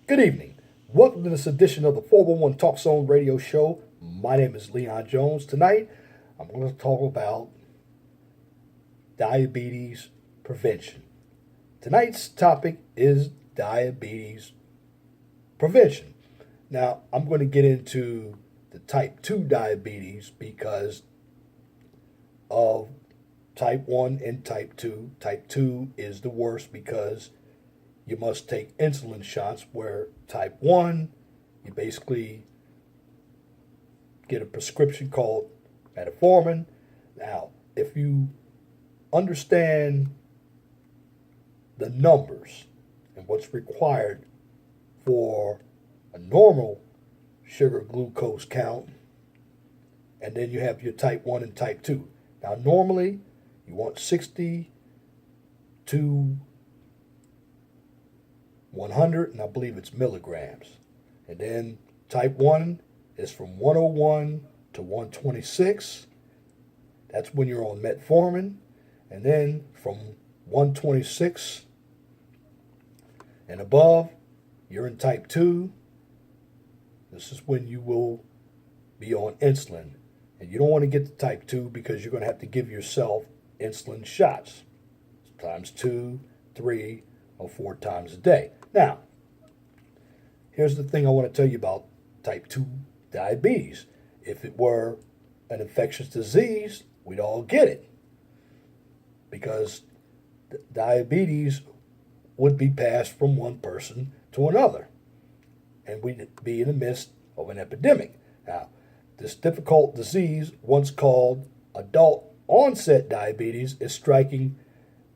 Good evening. Welcome to this edition of the 411 Talk Zone radio show. My name is Leon Jones. Tonight, I'm going to talk about diabetes prevention. Tonight's topic is diabetes prevention. Now, I'm going to get into the type 2 diabetes because of type 1 and type 2. Type 2 is the worst because you must take insulin shots, where type 1, you basically get a prescription called metformin. Now, if you understand the numbers and what's required for a normal sugar glucose count, and then you have your type 1 and type 2. Now, normally, you want 60 to 100, and I believe it's milligrams. And then type 1 is from 101 to 126. That's when you're on metformin. And then from 126 and above, you're in type 2. This is when you will be on insulin. And you don't want to get to type 2 because you're going to have to give yourself insulin shots. Times 2, 3, or 4 times a day. Now, here's the thing I want to tell you about type 2 diabetes. If it were an infectious disease, we'd all get it, because diabetes would be passed from one person to another, and we'd be in the midst of an epidemic. Now, this difficult disease, once called adult onset diabetes, is striking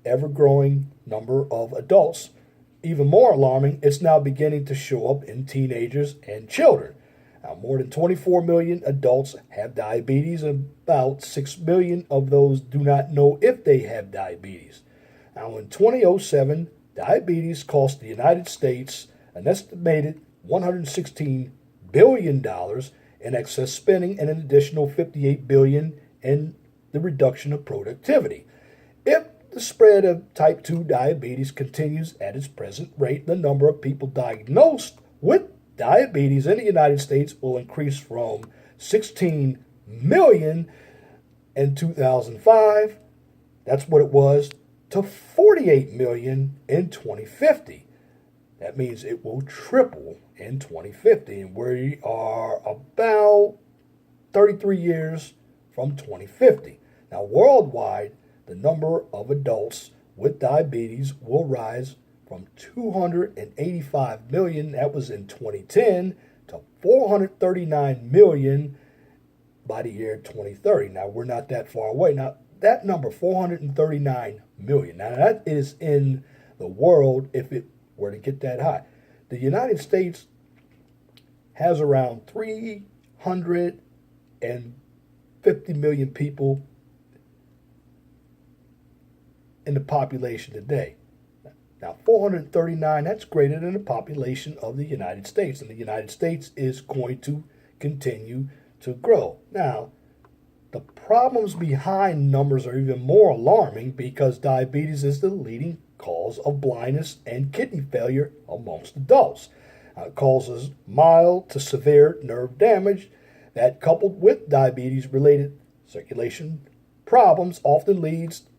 ever-growing number of adults. Even more alarming, it's now beginning to show up in teenagers and children. Now, more than 24 million adults have diabetes, and about 6 million of those do not know if they have diabetes. Now, in 2007, diabetes cost the United States an estimated $116 billion in excess spending and an additional $58 billion in the reduction of productivity. If the spread of type 2 diabetes continues at its present rate, the number of people diagnosed with diabetes in the United States will increase from 16 million in 2005, that's what it was, to 48 million in 2050. That means it will triple in 2050, and we are about 33 years from 2050. Now, worldwide, the number of adults with diabetes will rise from 285 million, that was in 2010, to 439 million by the year 2030. Now, we're not that far away. Now, that number, 439 million, now that is in the world if it were to get that high. The United States has around 350 million people in the population today. Now, 439, that's greater than the population of the United States, and the United States is going to continue to grow. Now, the problems behind numbers are even more alarming because diabetes is the leading cause of blindness and kidney failure amongst adults. It causes mild to severe nerve damage that, coupled with diabetes-related circulation problems, often leads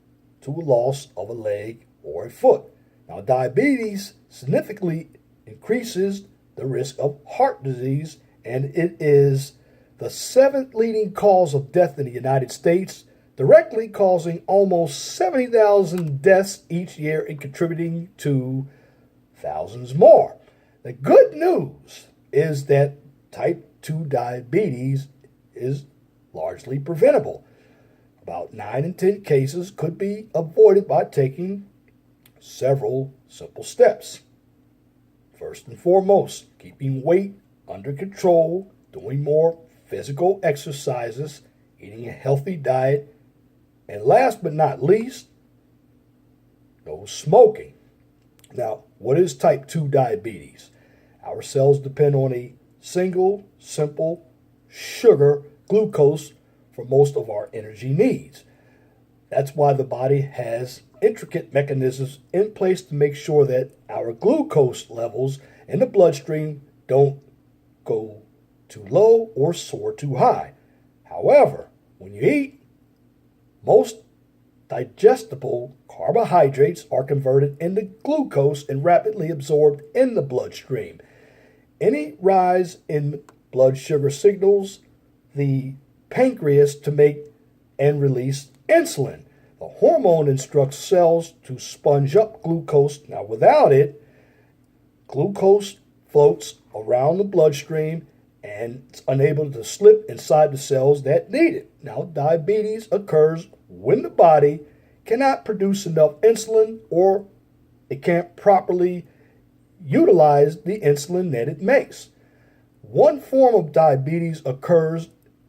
to a loss of a leg or a foot. Now, diabetes significantly increases the risk of heart disease, and it is the 7th leading cause of death in the United States, directly causing almost 70,000 deaths each year and contributing to thousands more. The good news is that type 2 diabetes is largely preventable. About 9 in 10 cases could be avoided by taking several simple steps. First and foremost, keeping weight under control, doing more physical exercises, eating a healthy diet, and last but not least, no smoking. Now, what is type 2 diabetes? Our cells depend on a single, simple sugar, glucose, for most of our energy needs. That's why the body has intricate mechanisms in place to make sure that our glucose levels in the bloodstream don't go too low or soar too high. However, when you eat, most digestible carbohydrates are converted into glucose and rapidly absorbed in the bloodstream. Any rise in blood sugar signals the pancreas to make and release insulin. The hormone instructs cells to sponge up glucose. Now, without it, glucose floats around the bloodstream and it's unable to slip inside the cells that need it. Now, diabetes occurs when the body cannot produce enough insulin or it can't properly utilize the insulin that it makes. One form of diabetes occurs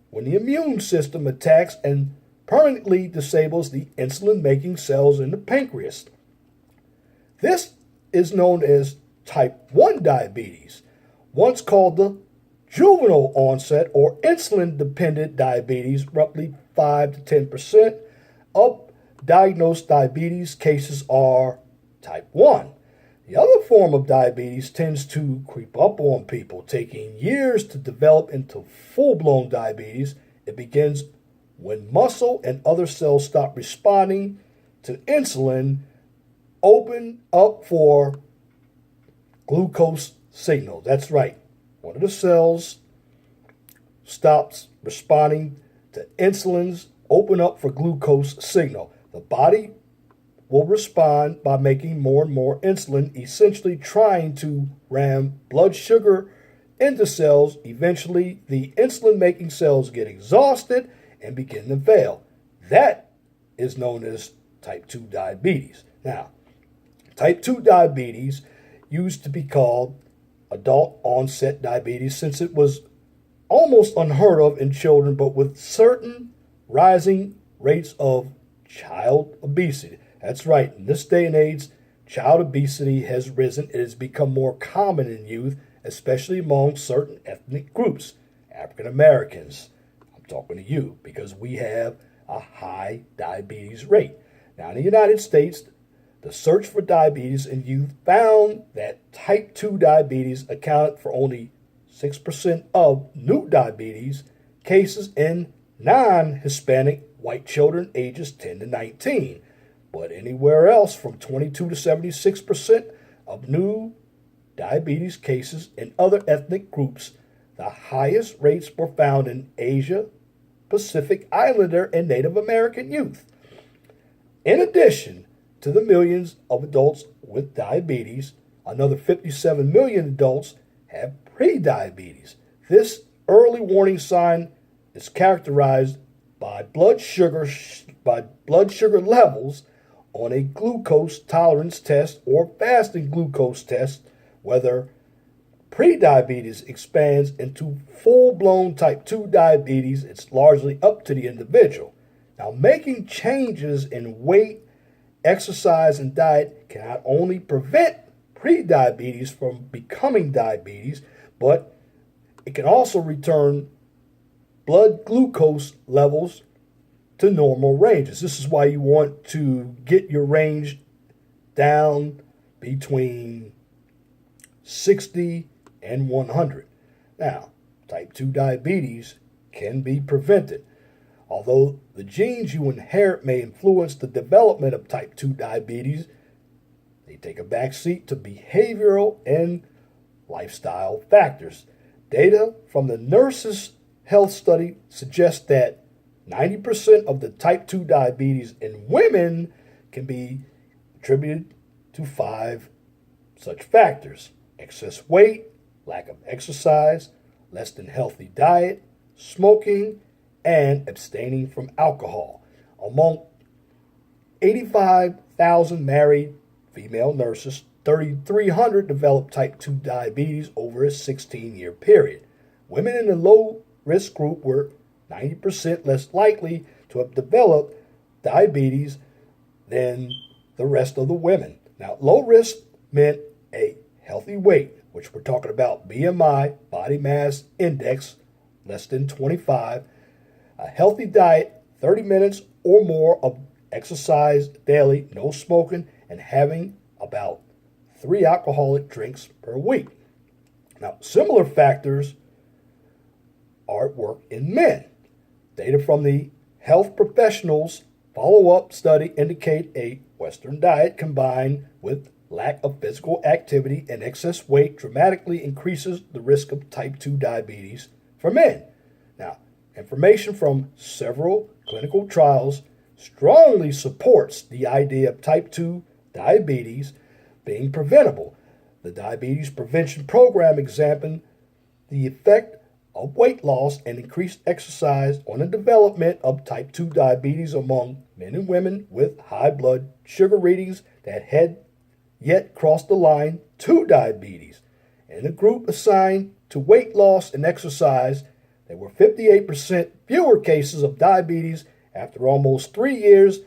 when the immune system attacks and permanently disables the insulin-making cells in the pancreas. This is known as type 1 diabetes, once called the juvenile onset or insulin-dependent diabetes. Roughly 5 to 10% of diagnosed diabetes cases are type 1. The other form of diabetes tends to creep up on people, taking years to develop into full-blown diabetes. It begins when muscle and other cells stop responding to insulin, open up for glucose signal. That's right. One of the cells stops responding to insulin's open up for glucose signal. The body will respond by making more and more insulin, essentially trying to ram blood sugar into cells. Eventually, the insulin-making cells get exhausted and begin to fail. That is known as type 2 diabetes. Now, type 2 diabetes used to be called adult onset diabetes since it was almost unheard of in children, but with certain rising rates of child obesity. That's right, in this day and age, child obesity has risen. It has become more common in youth, especially among certain ethnic groups. African Americans, I'm talking to you, because we have a high diabetes rate. Now, in the United States, the search for diabetes in youth found that type 2 diabetes accounted for only 6% of new diabetes cases in non-Hispanic white children ages 10 to 19. But anywhere else from 22 to 76% of new diabetes cases in other ethnic groups. The highest rates were found in Asia, Pacific Islander, and Native American youth. In addition to the millions of adults with diabetes, another 57 million adults have prediabetes. This early warning sign is characterized by blood sugar levels on a glucose tolerance test or fasting glucose test. Whether prediabetes expands into full-blown type 2 diabetes, it's largely up to the individual. Now, making changes in weight, exercise, and diet can not only prevent prediabetes from becoming diabetes, but it can also return blood glucose levels to normal ranges. This is why you want to get your range down between 60 and 100. Now, type 2 diabetes can be prevented. Although the genes you inherit may influence the development of type 2 diabetes, they take a backseat to behavioral and lifestyle factors. Data from the Nurses Health Study suggests that 90% of the type 2 diabetes in women can be attributed to 5 such factors: excess weight, lack of exercise, less than healthy diet, smoking, and abstaining from alcohol. Among 85,000 married female nurses, 3,300 developed type 2 diabetes over a 16-year period. Women in the low-risk group were 90% less likely to have developed diabetes than the rest of the women. Now, low risk meant a healthy weight, which we're talking about BMI, body mass index, less than 25, a healthy diet, 30 minutes or more of exercise daily, no smoking, and having about 3 alcoholic drinks per week. Now, similar factors are at work in men. Data from the Health Professionals follow-up study indicate a Western diet combined with lack of physical activity and excess weight dramatically increases the risk of type 2 diabetes for men. Now, information from several clinical trials strongly supports the idea of type 2 diabetes being preventable. The Diabetes Prevention Program examined the effect of weight loss and increased exercise on the development of type 2 diabetes among men and women with high blood sugar readings that had yet crossed the line to diabetes. In the group assigned to weight loss and exercise, there were 58% fewer cases of diabetes after almost 3 years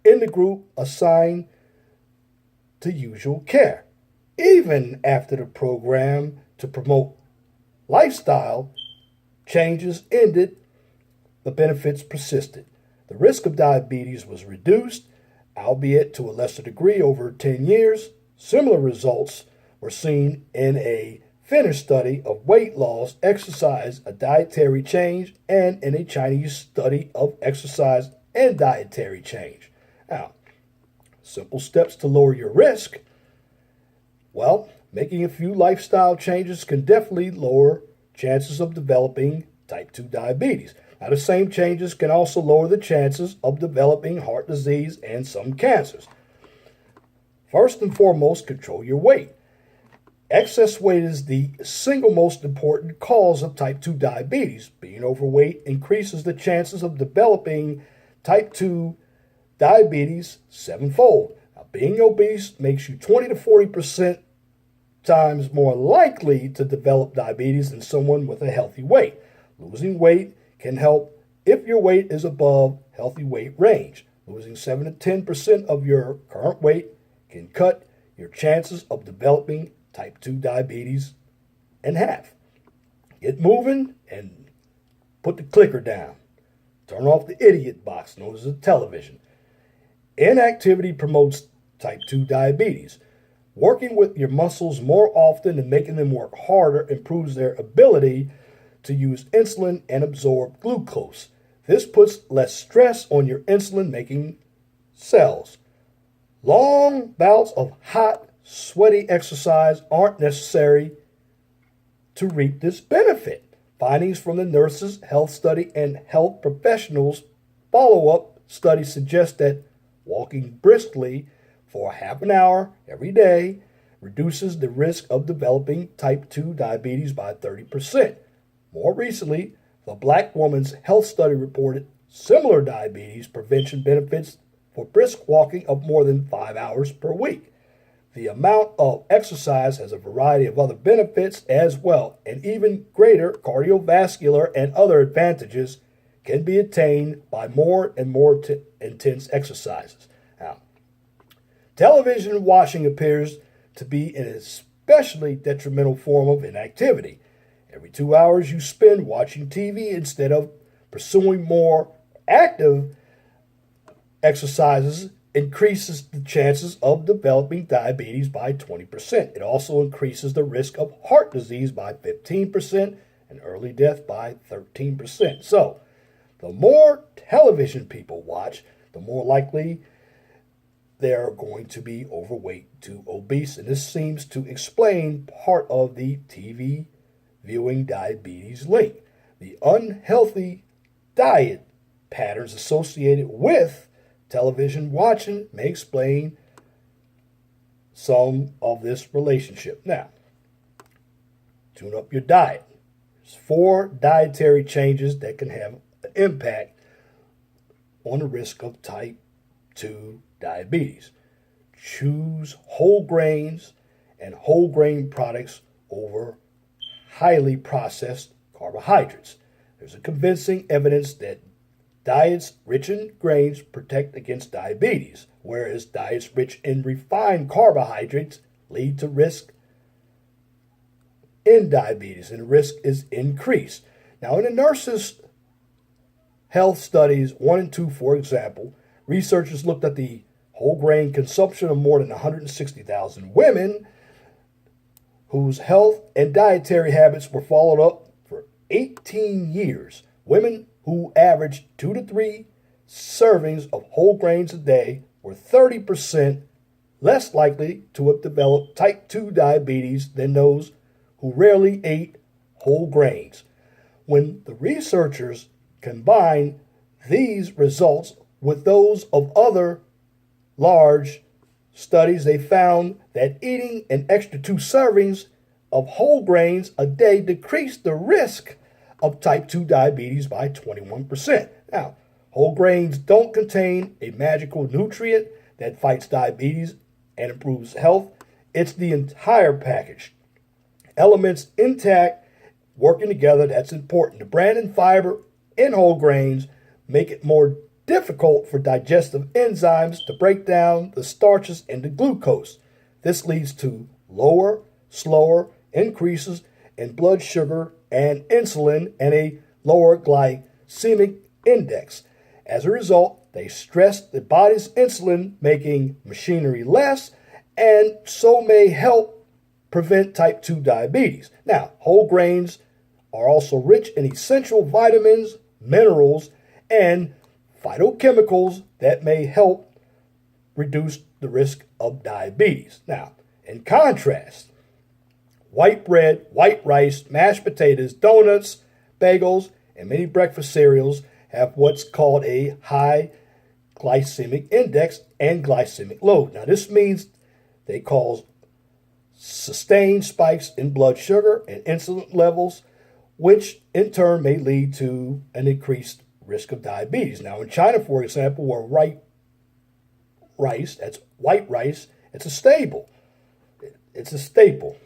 in the group assigned to usual care. Even after the program to promote lifestyle changes ended, the benefits persisted. The risk of diabetes was reduced, albeit to a lesser degree over 10 years. Similar results were seen in a Finnish study of weight loss, exercise, a dietary change, and in a Chinese study of exercise and dietary change. Now, simple steps to lower your risk. Well, making a few lifestyle changes can definitely lower chances of developing type 2 diabetes. Now, the same changes can also lower the chances of developing heart disease and some cancers. First and foremost, control your weight. Excess weight is the single most important cause of type 2 diabetes. Being overweight increases the chances of developing type 2 diabetes sevenfold. Now, being obese makes you 20 to 40% times more likely to develop diabetes than someone with a healthy weight. Losing weight can help if your weight is above healthy weight range. Losing 7 to 10% of your current weight can cut your chances of developing type 2 diabetes in half. Get moving and put the clicker down. Turn off the idiot box known as a television. Inactivity promotes type 2 diabetes. Working with your muscles more often and making them work harder improves their ability to use insulin and absorb glucose. This puts less stress on your insulin-making cells. Long bouts of hot, sweaty exercise aren't necessary to reap this benefit. Findings from the Nurses' Health Study and Health Professionals follow-up study suggest that walking briskly for half an hour every day reduces the risk of developing type 2 diabetes by 30%. More recently, the Black Woman's Health Study reported similar diabetes prevention benefits for brisk walking of more than 5 hours per week. The amount of exercise has a variety of other benefits as well, and even greater cardiovascular and other advantages can be attained by more and more intense exercises. Now, television watching appears to be an especially detrimental form of inactivity. Every 2 hours you spend watching TV instead of pursuing more active exercises increases the chances of developing diabetes by 20%. It also increases the risk of heart disease by 15% and early death by 13%. So, the more television people watch, the more likely they are going to be overweight to obese. And this seems to explain part of the TV viewing diabetes link. The unhealthy diet patterns associated with television watching may explain some of this relationship. Now, tune up your diet. There's 4 dietary changes that can have an impact on the risk of type 2 diabetes. Choose whole grains and whole grain products over highly processed carbohydrates. There's a convincing evidence that diets rich in grains protect against diabetes, whereas diets rich in refined carbohydrates lead to risk in diabetes, and the risk is increased. Now, in the Nurses' Health Studies 1 and 2, for example, Researchers looked at the whole grain consumption of more than 160,000 women whose health and dietary habits were followed up for 18 years. Women who averaged 2 to 3 servings of whole grains a day were 30% less likely to have developed type 2 diabetes than those who rarely ate whole grains. When the researchers combined these results with those of other large studies, they found that eating an extra 2 servings of whole grains a day decreased the risk of type 2 diabetes by 21%. Now, whole grains don't contain a magical nutrient that fights diabetes and improves health. It's the entire package. Elements intact, working together, that's important. The bran and fiber in whole grains make it more difficult for digestive enzymes to break down the starches into glucose. This leads to slower increases in blood sugar and insulin and a lower glycemic index. As a result, they stress the body's insulin making machinery less and so may help prevent type 2 diabetes. Now, whole grains are also rich in essential vitamins, minerals, and phytochemicals that may help reduce the risk of diabetes. Now, in contrast, white bread, white rice, mashed potatoes, donuts, bagels, and many breakfast cereals have what's called a high glycemic index and glycemic load. Now, this means they cause sustained spikes in blood sugar and insulin levels, which in turn may lead to an increased risk of diabetes. Now, in China, for example, where white rice, it's a staple. It's a staple.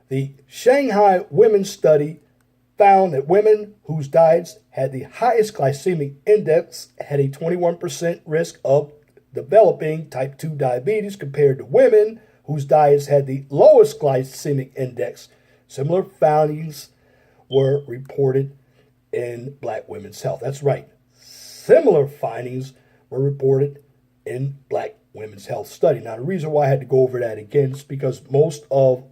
The Shanghai Women's Study found that women whose diets had the highest glycemic index had a 21% risk of developing type 2 diabetes compared to women whose diets had the lowest glycemic index. Similar findings were reported in Black women's health. That's right. Similar findings were reported in Black women's health study. Now, the reason why I had to go over that again is because most of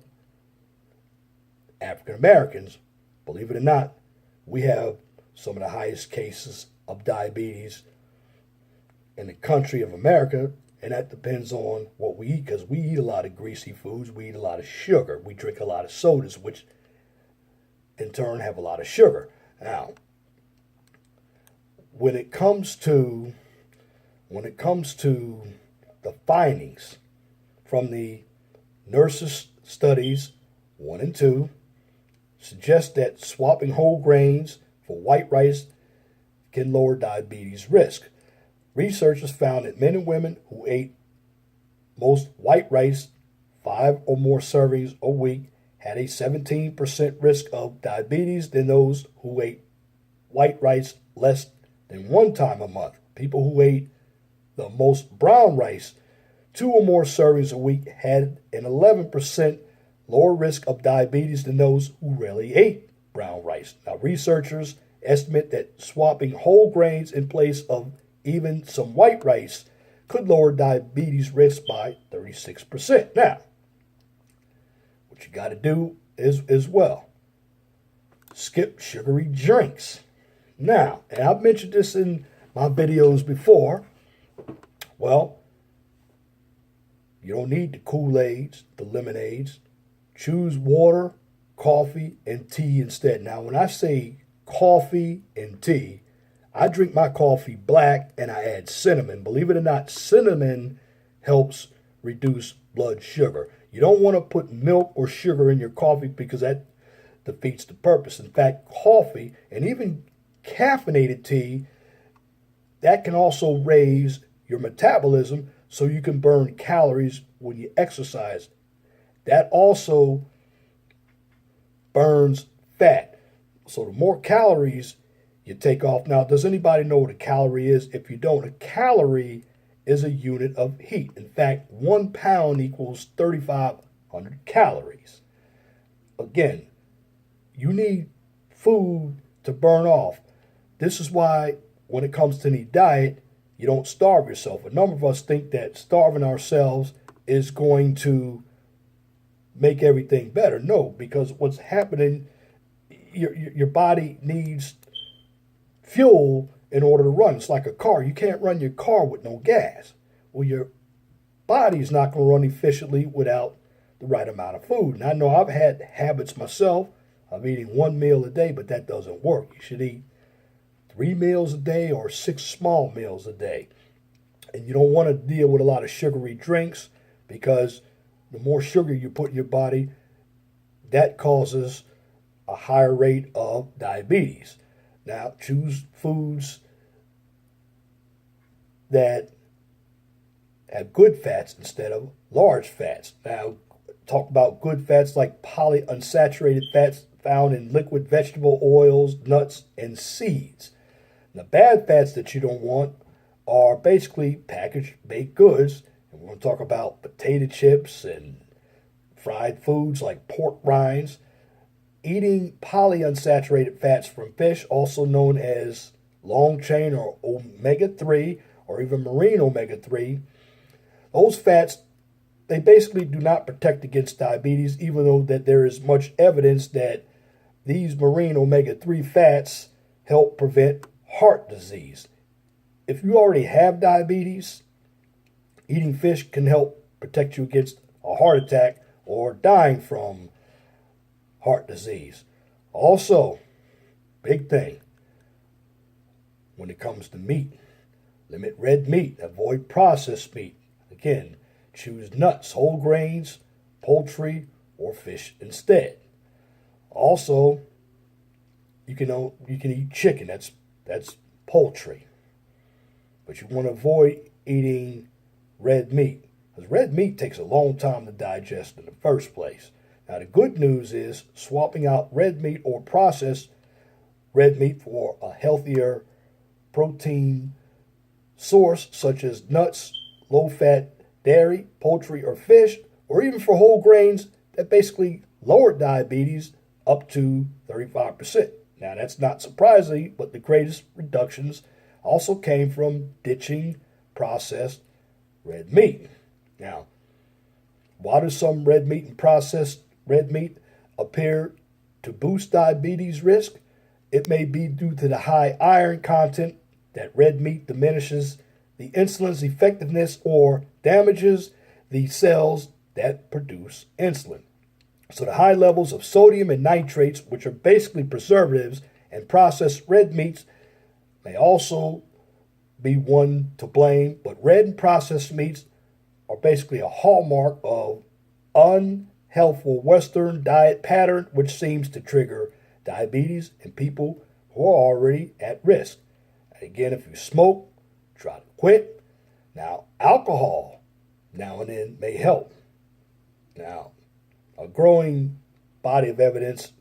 African Americans, believe it or not, we have some of the highest cases of diabetes in the country of America, and that depends on what we eat, because we eat a lot of greasy foods, we eat a lot of sugar, we drink a lot of sodas, which in turn have a lot of sugar. Now, when it comes to the findings from the nurses studies 1 and 2, suggest that swapping whole grains for white rice can lower diabetes risk. Researchers found that men and women who ate most white rice, 5 or more servings a week, had a 17% risk of diabetes than those who ate white rice less than 1 time a month. People who ate the most brown rice, 2 or more servings a week, had an 11% lower risk of diabetes than those who rarely ate brown rice. Now, researchers estimate that swapping whole grains in place of even some white rice could lower diabetes risk by 36%. Now, what you got to do is as well, skip sugary drinks. Now, and I've mentioned this in my videos before, well, you don't need the Kool-Aids, the lemonades. Choose water, coffee, and tea instead. Now, when I say coffee and tea, I drink my coffee black and I add cinnamon. Believe it or not, cinnamon helps reduce blood sugar. You don't want to put milk or sugar in your coffee because that defeats the purpose. In fact, coffee and even caffeinated tea, that can also raise your metabolism so you can burn calories when you exercise. That also burns fat. So the more calories you take off. Now, does anybody know what a calorie is? If you don't, a calorie is a unit of heat. In fact, 1 pound equals 3,500 calories. Again, you need food to burn off. This is why when it comes to any diet, you don't starve yourself. A number of us think that starving ourselves is going to make everything better. No, because what's happening, your body needs fuel in order to run. It's like a car. You can't run your car with no gas. Well, your body's not going to run efficiently without the right amount of food. And I know I've had habits myself of eating one meal a day, but that doesn't work. You should eat 3 meals a day or 6 small meals a day. And you don't want to deal with a lot of sugary drinks because the more sugar you put in your body, that causes a higher rate of diabetes. Now, choose foods that have good fats instead of large fats. Now, talk about good fats like polyunsaturated fats found in liquid vegetable oils, nuts, and seeds. The bad fats that you don't want are basically packaged baked goods. And we're going to talk about potato chips and fried foods like pork rinds. Eating polyunsaturated fats from fish, also known as long chain or omega 3 or even marine omega 3, those fats, they basically do not protect against diabetes, even though that there is much evidence that these marine omega 3 fats help prevent heart disease. If you already have diabetes, eating fish can help protect you against a heart attack or dying from heart disease. Also, big thing when it comes to meat, limit red meat, avoid processed meat. Again, choose nuts, whole grains, poultry, or fish instead. Also, you can eat chicken. That's poultry, but you want to avoid eating red meat because red meat takes a long time to digest in the first place. Now, the good news is swapping out red meat or processed red meat for a healthier protein source, such as nuts, low-fat dairy, poultry, or fish, or even for whole grains that basically lower diabetes up to 35%. Now, that's not surprising, but the greatest reductions also came from ditching processed red meat. Now, why does some red meat and processed red meat appear to boost diabetes risk? It may be due to the high iron content that red meat diminishes the insulin's effectiveness or damages the cells that produce insulin. So the high levels of sodium and nitrates, which are basically preservatives, and processed red meats may also be one to blame, but red and processed meats are basically a hallmark of unhealthful Western diet pattern, which seems to trigger diabetes in people who are already at risk. Again, if you smoke, try to quit. Now, alcohol now and then may help. Now, a growing body of evidence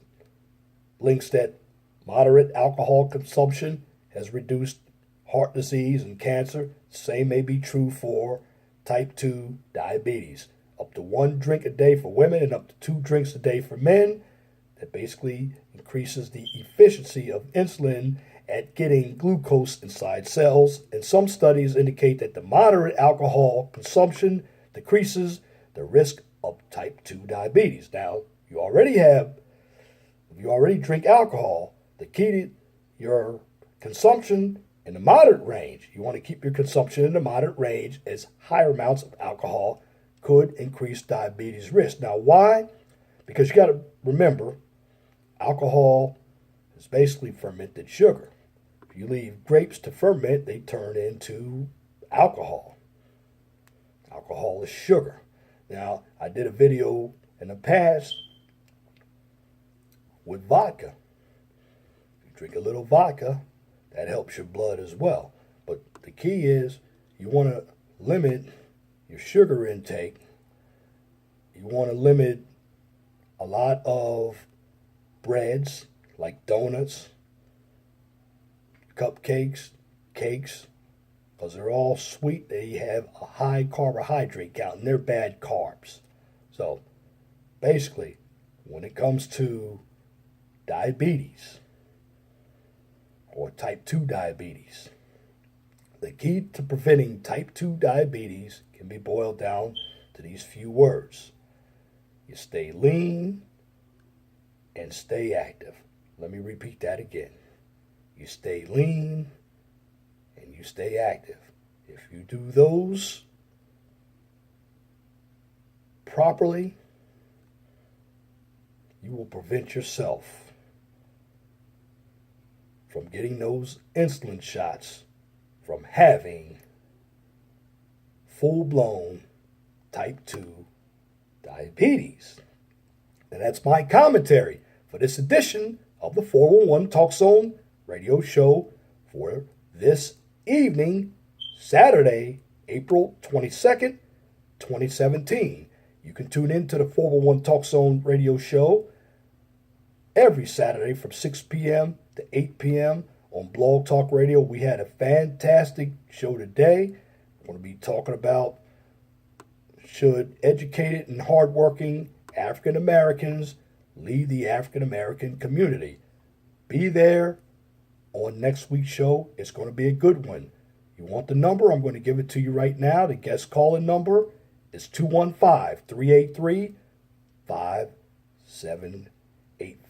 links that moderate alcohol consumption has reduced heart disease and cancer. Same may be true for type 2 diabetes. Up to 1 drink a day for women and up to 2 drinks a day for men. That basically increases the efficiency of insulin at getting glucose inside cells. And some studies indicate that the moderate alcohol consumption decreases the risk of type 2 diabetes. Now, if you already drink alcohol, the key to your consumption in the moderate range. You want to keep your consumption in the moderate range, as higher amounts of alcohol could increase diabetes risk. Now, why? Because you got to remember, alcohol is basically fermented sugar. If you leave grapes to ferment, they turn into alcohol. Alcohol is sugar. Now, I did a video in the past with vodka. If you drink a little vodka, that helps your blood as well. But the key is you want to limit your sugar intake. You want to limit a lot of breads like donuts, cupcakes, cakes, because they're all sweet. They have a high carbohydrate count and they're bad carbs. So basically, when it comes to diabetes or type 2 diabetes, The key to preventing type 2 diabetes can be boiled down to these few words. You stay lean and stay active. Let me repeat that again. You stay lean and you stay active. If you do those properly, you will prevent yourself from getting those insulin shots, from having full-blown type 2 diabetes. And that's my commentary for this edition of the 411 Talk Zone radio show for this evening, Saturday, April 22nd, 2017. You can tune in to the 411 Talk Zone radio show every Saturday from 6 p.m. to 8 p.m. on Blog Talk Radio. We had a fantastic show today. We're going to be talking about should educated and hardworking African Americans lead the African American community. Be there on next week's show. It's going to be a good one. You want the number? I'm going to give it to you right now. The guest calling number is 215-383-5785.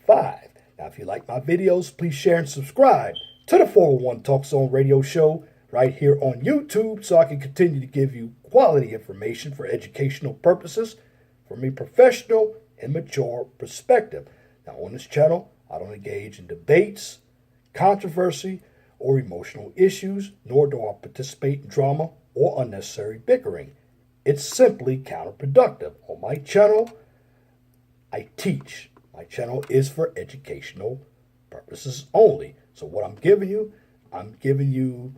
Now, if you like my videos, please share and subscribe to the 401 Talk Zone radio show right here on YouTube so I can continue to give you quality information for educational purposes from a professional and mature perspective. Now, on this channel, I don't engage in debates, controversy, or emotional issues, nor do I participate in drama or unnecessary bickering. It's simply counterproductive. On my channel, I teach. My channel is for educational purposes only. So what I'm giving you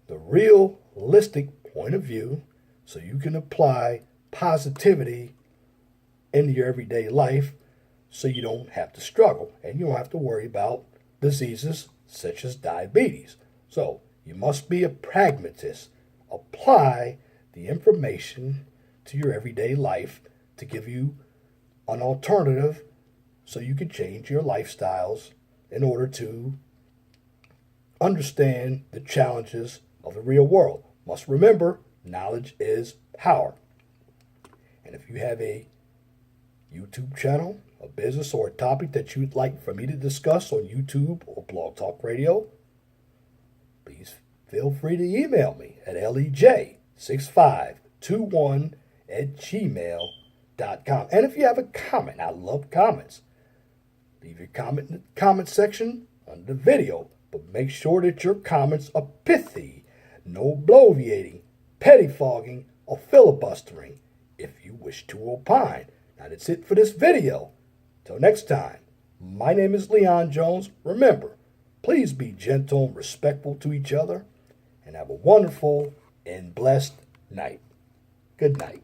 the realistic point of view so you can apply positivity into your everyday life so you don't have to struggle and you don't have to worry about diseases such as diabetes. So you must be a pragmatist. Apply the information to your everyday life to give you an alternative so you can change your lifestyles in order to understand the challenges of the real world. Must remember, knowledge is power. And if you have a YouTube channel, a business, or a topic that you'd like for me to discuss on YouTube or Blog Talk Radio, please feel free to email me at lej6521@gmail.com. And if you have a comment, I love comments. Leave your comment in the comment section under the video, but make sure that your comments are pithy, no bloviating, pettifogging, or filibustering if you wish to opine. Now that's it for this video. Till next time, my name is Leon Jones. Remember, please be gentle and respectful to each other, and have a wonderful and blessed night. Good night.